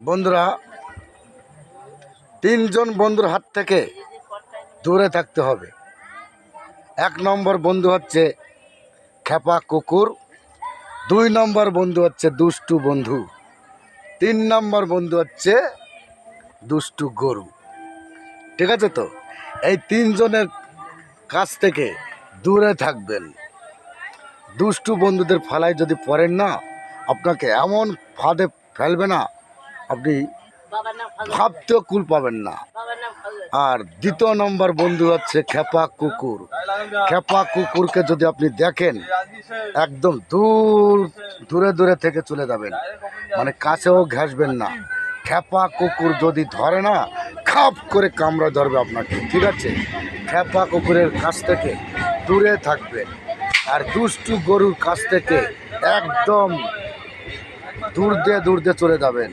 বন্ধুরা, তিনজন বন্ধুর হাত থেকে দূরে থাকতে হবে। এক নম্বর বন্ধু হচ্ছে খেপা কুকুর, দুই নম্বর বন্ধু হচ্ছে দুষ্টু বন্ধু, তিন নম্বর বন্ধু হচ্ছে দুষ্টু গরু। ঠিক আছে? তো এই তিনজনের কাছ থেকে দূরে থাকবেন। দুষ্টু বন্ধুদের ফালায় যদি পড়েন না, আপনাকে এমন ফাঁদে ফেলবে না, আপনি ভাবতেও কুল পাবেন না। আর দ্বিতীয় নম্বর বন্ধু হচ্ছে খেপা কুকুর। খেপা কুকুরকে যদি আপনি দেখেন, একদম দূরে দূরে থেকে চলে যাবেন, মানে কাছেও ঘেঁষবেন না। খেপা কুকুর যদি ধরে না, খাপ করে কামড়ে ধরবে আপনাকে। ঠিক আছে? খেপা কুকুরের কাছ থেকে দূরে থাকবেন। আর দুষ্টু গরুর কাছ থেকে একদম দূর দিয়ে চলে যাবেন।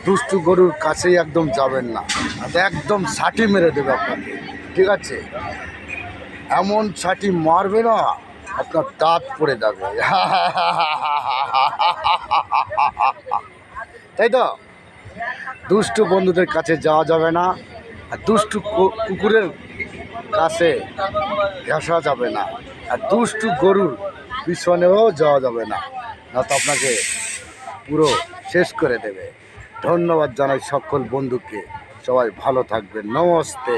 দুষ্টু গরুর কাছেই একদম যাবেন না, একদম ছাটি মেরে দেবে আপনাকে। ঠিক আছে? এমন ছাটি মারবে না, আপনার দাঁত পড়ে যাবে। তাই তো? দুষ্টু বন্ধুদের কাছে যাওয়া যাবে না, আর দুষ্টু কুকুরের কাছে ঘেঁষা যাবে না, আর দুষ্টু গরুর পিছনেও যাওয়া যাবে না, না তো আপনাকে পুরো শেষ করে দেবে। ধন্যবাদ জানাই সকল বন্ধুকে। সবাই ভালো থাকবেন। নমস্তে।